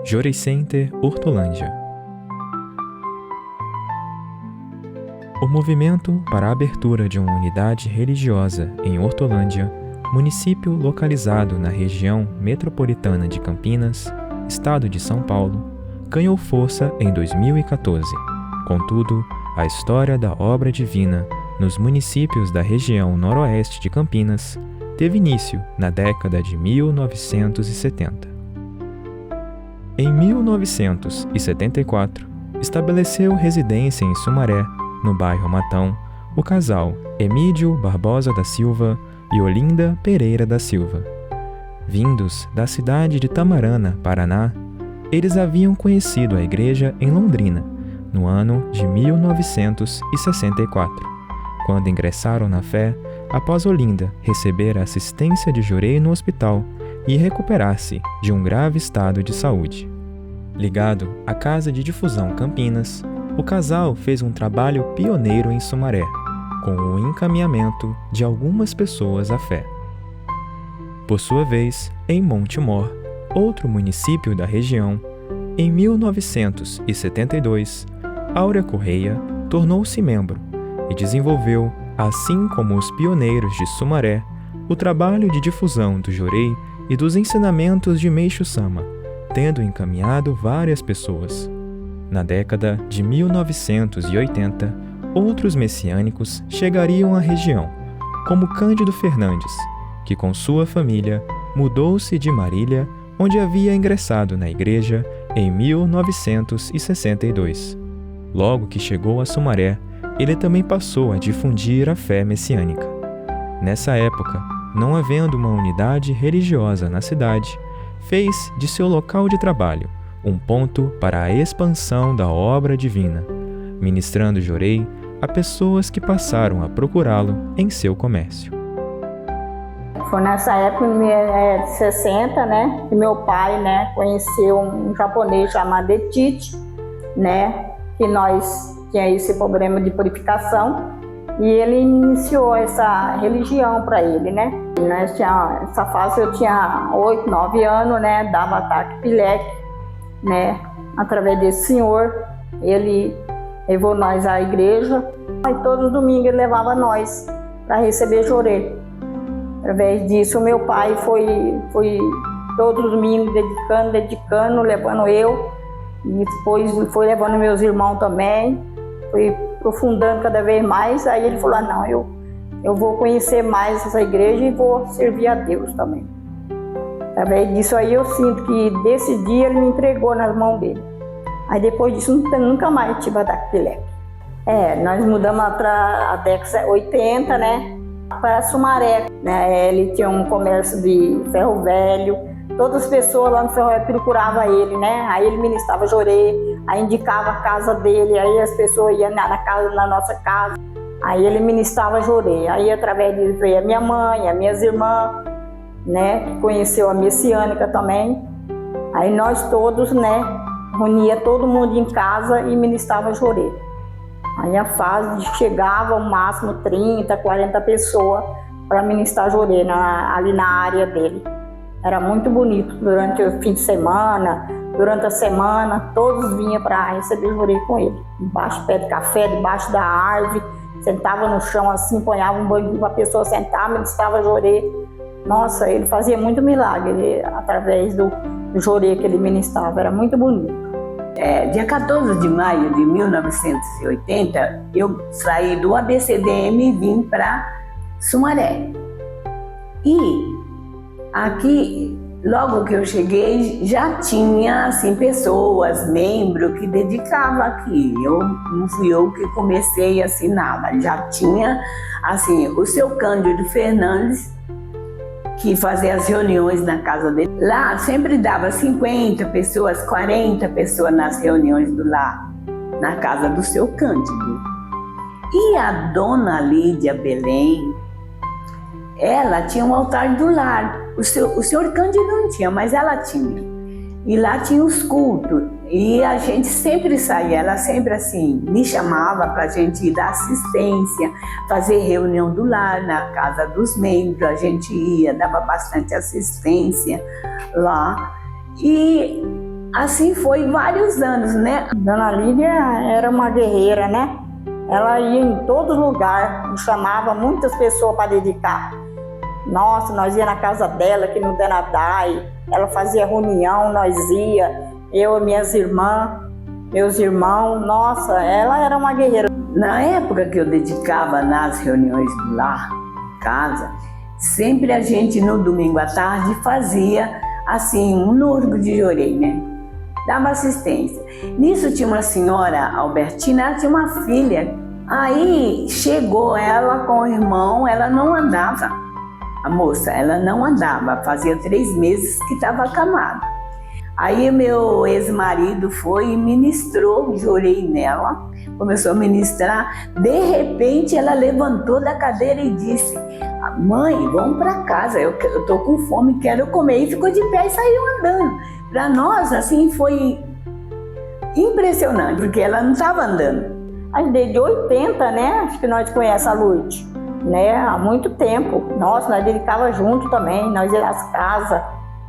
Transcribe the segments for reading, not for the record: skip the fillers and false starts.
Jorei Center, Hortolândia. O movimento para a abertura de uma unidade religiosa em Hortolândia, município localizado na região metropolitana de Campinas, estado de São Paulo, ganhou força em 2014. Contudo, a história da obra divina nos municípios da região noroeste de Campinas teve início na década de 1970. Em 1974, estabeleceu residência em Sumaré, no bairro Matão, o casal Emídio Barbosa da Silva e Olinda Pereira da Silva. Vindos da cidade de Tamarana, Paraná, eles haviam conhecido a igreja em Londrina, no ano de 1964, quando ingressaram na fé após Olinda receber a assistência de Jorei no hospital e recuperar-se de um grave estado de saúde. Ligado à Casa de Difusão Campinas, o casal fez um trabalho pioneiro em Sumaré, com o encaminhamento de algumas pessoas à fé. Por sua vez, em Montemor, outro município da região, em 1972, Áurea Correia tornou-se membro e desenvolveu, assim como os pioneiros de Sumaré, o trabalho de difusão do Jorei e dos ensinamentos de Meixo Sama, tendo encaminhado várias pessoas. Na década de 1980, outros messiânicos chegariam à região, como Cândido Fernandes, que com sua família mudou-se de Marília, onde havia ingressado na igreja em 1962. Logo que chegou a Sumaré, ele também passou a difundir a fé messiânica. Nessa época, não havendo uma unidade religiosa na cidade, fez de seu local de trabalho um ponto para a expansão da obra divina, ministrando Jorei a pessoas que passaram a procurá-lo em seu comércio. Foi nessa época, de 60, né, que meu pai, né, conheceu um japonês chamado Etite, né, que nós tinha esse problema de purificação, e ele iniciou essa religião para ele, né. E nós tinha, essa fase eu tinha 8, 9 anos, né, dava ataque epilético, né, através desse senhor, ele levou nós à igreja, e todos os domingos ele levava nós para receber Jorei. Através disso, meu pai foi todos os domingos dedicando, levando eu, e depois foi levando meus irmãos também, foi aprofundando cada vez mais. Aí ele falou, não, eu vou conhecer mais essa igreja e vou servir a Deus também. Através disso aí eu sinto que desse dia ele me entregou nas mãos dele. Aí depois disso nunca mais tive ataque epilético. Nós mudamos para a década 80, né, para Sumaré, né. Ele tinha um comércio de ferro velho, todas as pessoas lá no ferro velho procuravam ele, né. Aí ele ministrava Jorei, aí indicava a casa dele, aí as pessoas iam na nossa casa, aí ele ministrava Jorei. Aí através disso veio a minha mãe, as minhas irmãs, né, que conheceu a messiânica também. Aí nós todos, né, reunia todo mundo em casa e ministrava Jorei. Aí a fase chegava ao máximo 30, 40 pessoas para ministrar Jorei ali na área dele. Era muito bonito durante o fim de semana, durante a semana, todos vinham para receber Jorei com ele. Embaixo do pé de café, debaixo da árvore, sentava no chão assim, ponhava um banquinho para a pessoa sentar, ministrava Jorei. Nossa, ele fazia muito milagre através do Jorei que ele ministrava, era muito bonito. Dia 14 de maio de 1980, eu saí do ABCDM e vim para Sumaré. E aqui, logo que eu cheguei, já tinha assim, pessoas, membros que dedicavam aqui. Não fui eu que comecei assim nada. Já tinha assim, o seu Cândido Fernandes, que fazia as reuniões na casa dele. Lá sempre dava 50 pessoas, 40 pessoas nas reuniões do lar, na casa do seu Cândido. E a dona Lídia Belém, ela tinha um altar do lar. O senhor Cândido não tinha, mas ela tinha. E lá tinha os cultos. E a gente sempre saía, ela sempre assim, me chamava para a gente ir dar assistência, fazer reunião do lar na casa dos membros, a gente ia, dava bastante assistência lá. E assim foi vários anos, né? Dona Lídia era uma guerreira, né? Ela ia em todo lugar, chamava muitas pessoas para dedicar. Nossa, nós ia na casa dela, aqui no Denadai, ela fazia reunião, nós ia, eu e minhas irmãs, meus irmãos, nossa, ela era uma guerreira. Na época que eu dedicava nas reuniões lá em casa, sempre a gente no domingo à tarde fazia assim um Nurgo de Jorei, né? Dava assistência. Nisso tinha uma senhora, Albertina, ela tinha uma filha. Aí chegou ela com o irmão, ela não andava. A moça, ela não andava, fazia 3 meses que estava acamada. Aí meu ex-marido foi e ministrou, jorei nela, começou a ministrar. De repente ela levantou da cadeira e disse: mãe, vamos para casa, eu tô com fome, quero comer. E ficou de pé e saiu andando. Para nós, assim, foi impressionante, porque ela não estava andando. Aí desde 80, né? Acho que nós conhecemos a Lourdes, né? Há muito tempo. Nossa, nós dedicava junto também, nós ia às casas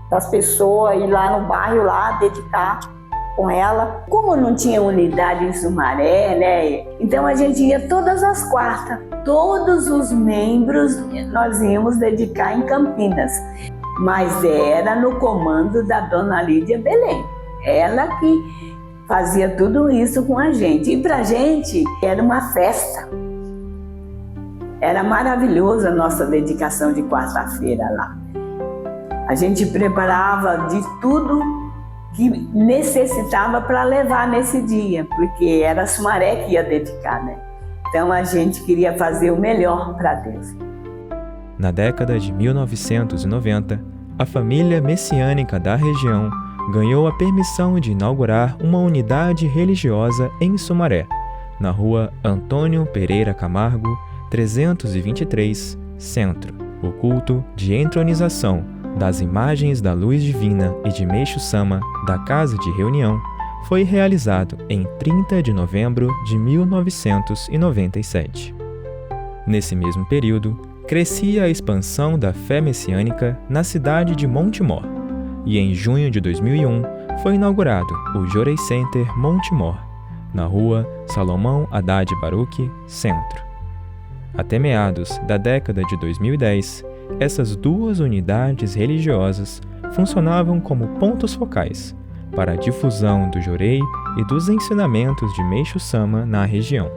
das pessoas, ir lá no bairro, lá, dedicar com ela. Como não tinha unidade em Sumaré, né? Então a gente ia todas as quartas. Todos os membros nós íamos dedicar em Campinas. Mas era no comando da Dona Lídia Belém. Ela que fazia tudo isso com a gente. E pra gente era uma festa. Era maravilhosa a nossa dedicação de quarta-feira lá. A gente preparava de tudo que necessitava para levar nesse dia, porque era a Sumaré que ia dedicar, né? Então a gente queria fazer o melhor para Deus. Na década de 1990, a família messiânica da região ganhou a permissão de inaugurar uma unidade religiosa em Sumaré, na rua Antônio Pereira Camargo, 323, Centro. O culto de entronização das imagens da Luz Divina e de Meixo Sama da Casa de Reunião foi realizado em 30 de novembro de 1997. Nesse mesmo período, crescia a expansão da fé messiânica na cidade de Montemor, e em junho de 2001 foi inaugurado o Jorei Center Montemor, na rua Salomão Haddad Baruch, Centro. Até meados da década de 2010, essas duas unidades religiosas funcionavam como pontos focais para a difusão do Jorei e dos ensinamentos de Meixo Sama na região.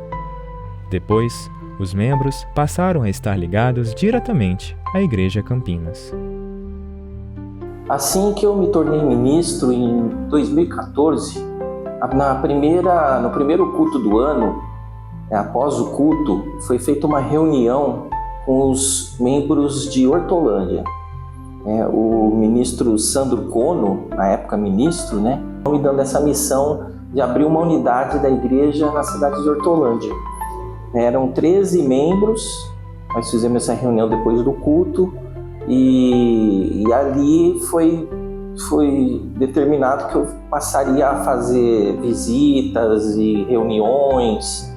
Depois, os membros passaram a estar ligados diretamente à Igreja Campinas. Assim que eu me tornei ministro em 2014, no primeiro culto do ano, após o culto, foi feita uma reunião com os membros de Hortolândia. O ministro Sandro Cono, na época ministro, me dando essa missão de abrir uma unidade da igreja na cidade de Hortolândia. Eram 13 membros, nós fizemos essa reunião depois do culto e ali foi determinado que eu passaria a fazer visitas e reuniões.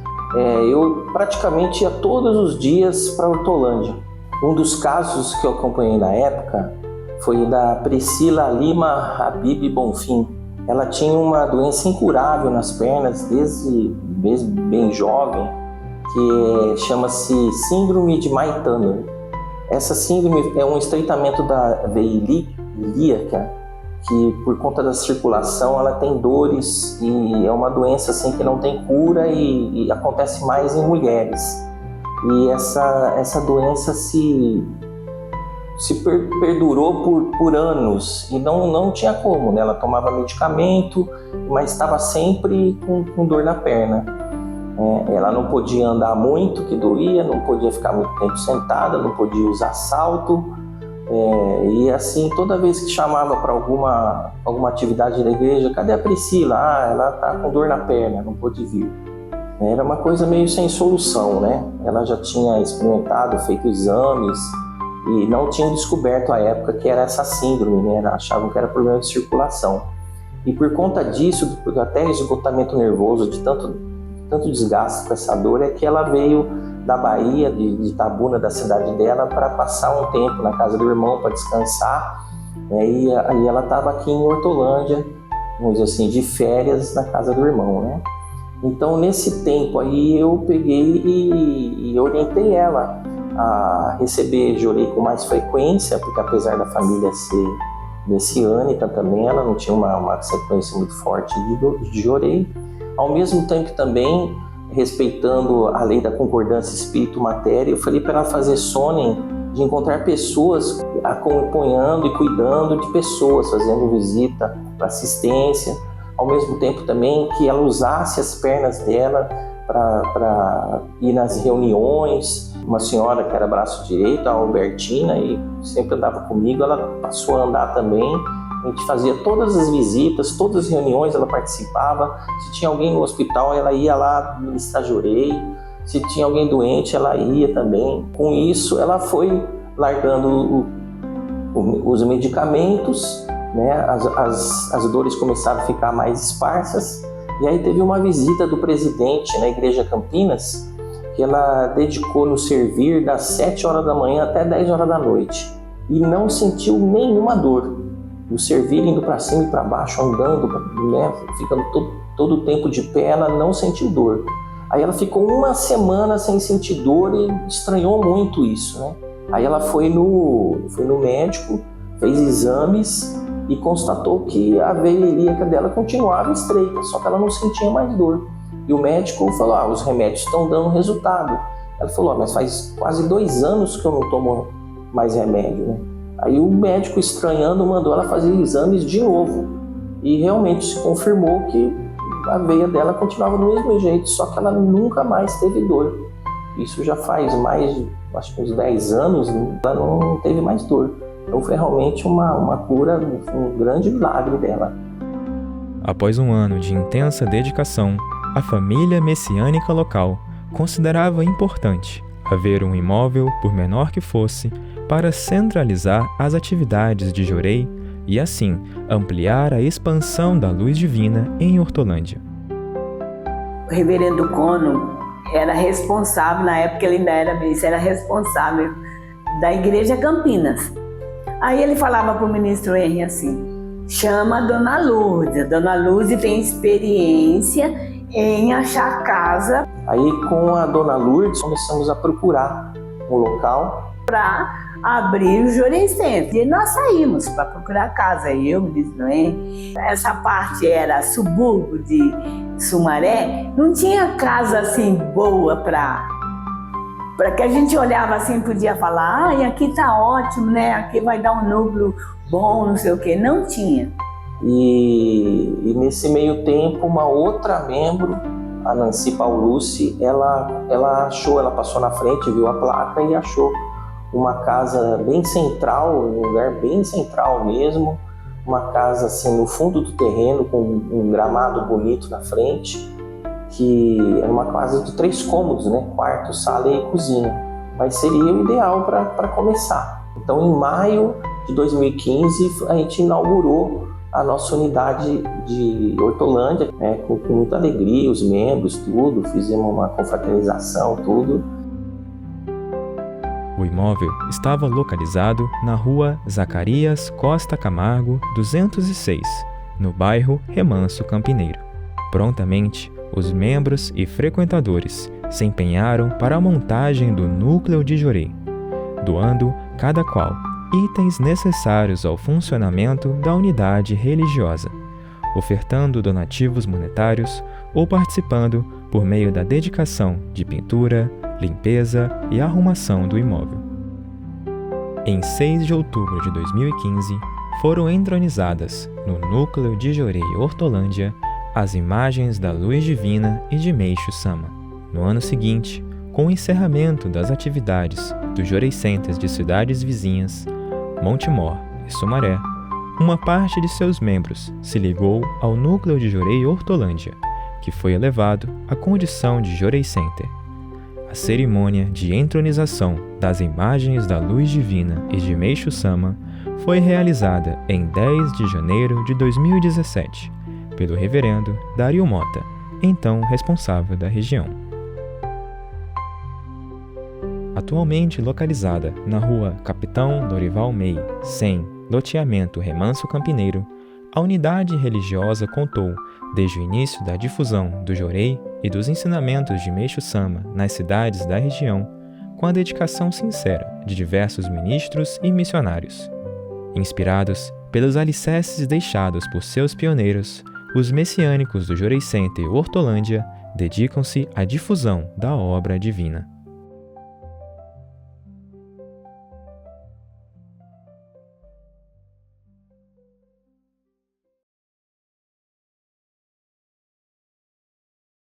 Eu praticamente ia todos os dias para Hortolândia. Um dos casos que eu acompanhei na época foi da Priscila Lima Habib Bonfim. Ela tinha uma doença incurável nas pernas desde bem jovem, que chama-se Síndrome de Maitner. Essa síndrome é um estreitamento da veia ilíaca, que por conta da circulação ela tem dores e é uma doença assim que não tem cura e acontece mais em mulheres. E essa doença se perdurou por anos e não tinha como, né? Ela tomava medicamento, mas estava sempre com dor na perna. Ela não podia andar muito, que doía, não podia ficar muito tempo sentada, não podia usar salto. E assim, toda vez que chamava para alguma atividade da igreja, cadê a Priscila? Ela está com dor na perna, não pôde vir. Era uma coisa meio sem solução, né? Ela já tinha experimentado, feito exames e não tinham descoberto à época que era essa síndrome, né? Achavam que era problema de circulação. E por conta disso, até esgotamento nervoso, de tanto desgaste com essa dor, é que ela veio da Bahia, de Itabuna, da cidade dela, para passar um tempo na casa do irmão para descansar. E aí ela estava aqui em Hortolândia vamos dizer assim, de férias na casa do irmão, né? Então, nesse tempo aí, eu peguei e orientei ela a receber Jorei com mais frequência, porque apesar da família ser messiânica também, ela não tinha uma sequência muito forte de Jorei. Ao mesmo tempo também, respeitando a lei da concordância espírito-matéria, eu falei para ela fazer sonem de encontrar pessoas acompanhando e cuidando de pessoas, fazendo visita para assistência. Ao mesmo tempo também que ela usasse as pernas dela para ir nas reuniões. Uma senhora que era braço direito, a Albertina, e sempre andava comigo, ela passou a andar também. A gente fazia todas as visitas, todas as reuniões ela participava. Se tinha alguém no hospital, ela ia lá ministrar Jorei. Se tinha alguém doente, ela ia também. Com isso, ela foi largando os medicamentos, né? As dores começaram a ficar mais esparsas. E aí teve uma visita do presidente na Igreja Campinas, que ela dedicou no servir das 7 horas da manhã até 10 horas da noite. E não sentiu nenhuma dor. O servir indo para cima e para baixo, andando, né? Ficando todo o tempo de pé, ela não sentiu dor. Aí ela ficou uma semana sem sentir dor e estranhou muito isso, né? Aí ela foi no médico, fez exames e constatou que a veia ilíaca dela continuava estreita, só que ela não sentia mais dor. E o médico falou, os remédios estão dando resultado. Ela falou, mas faz quase 2 anos que eu não tomo mais remédio, né? Aí o médico, estranhando, mandou ela fazer exames de novo. E realmente se confirmou que a veia dela continuava do mesmo jeito, só que ela nunca mais teve dor. Isso já faz mais, acho que uns 10 anos, ela não teve mais dor. Então foi realmente uma cura, um grande milagre dela. Após um ano de intensa dedicação, a família messiânica local considerava importante haver um imóvel, por menor que fosse, para centralizar as atividades de Jorei e, assim, ampliar a expansão da luz divina em Hortolândia. O reverendo Cono era responsável, na época ele ainda era bispo, era responsável da Igreja Campinas. Aí ele falava para o ministro Henry assim, chama a Dona Lourdes. A Dona Lourdes tem experiência em achar casa. Aí com a Dona Lourdes começamos a procurar um local para abrir o Jorei Center. E nós saímos para procurar casa. E eu, ministro Henry, essa parte era subúrbio de Sumaré, não tinha casa assim boa para que a gente olhava assim, podia falar, aqui tá ótimo, né? Aqui vai dar um núcleo bom, não sei o quê. Não tinha. E nesse meio tempo, uma outra membro, a Nancy Paulucci, ela passou na frente, viu a placa e achou uma casa bem central, um lugar bem central mesmo, uma casa assim no fundo do terreno, com um gramado bonito na frente, que era uma casa de 3 cômodos, né? Quarto, sala e cozinha. Mas seria o ideal para começar. Então, em maio de 2015, a gente inaugurou a nossa unidade de Hortolândia, né? Com muita alegria, os membros, tudo, fizemos uma confraternização, tudo. O imóvel estava localizado na rua Zacarias Costa Camargo, 206, no bairro Remanso Campineiro. Prontamente, os membros e frequentadores se empenharam para a montagem do núcleo de Jorei, doando cada qual itens necessários ao funcionamento da unidade religiosa, ofertando donativos monetários ou participando por meio da dedicação de pintura, limpeza e arrumação do imóvel. Em 6 de outubro de 2015, foram entronizadas no núcleo de Jorei Hortolândia as imagens da Luz Divina e de Meixo Sama. No ano seguinte, com o encerramento das atividades dos Jorei Centers de cidades vizinhas, Montemor e Sumaré, uma parte de seus membros se ligou ao núcleo de Jorei Hortolândia, que foi elevado à condição de Jorei Center. A cerimônia de entronização das imagens da Luz Divina e de Meixo Sama foi realizada em 10 de janeiro de 2017, pelo reverendo Dario Mota, então responsável da região. Atualmente localizada na rua Capitão Dorival May, 100, loteamento Remanso Campineiro, A unidade religiosa contou, desde o início da difusão do Jorei e dos ensinamentos de Meixo Sama nas cidades da região, com a dedicação sincera de diversos ministros e missionários. Inspirados pelos alicerces deixados por seus pioneiros, os messiânicos do Jorei Center Hortolândia dedicam-se à difusão da obra divina.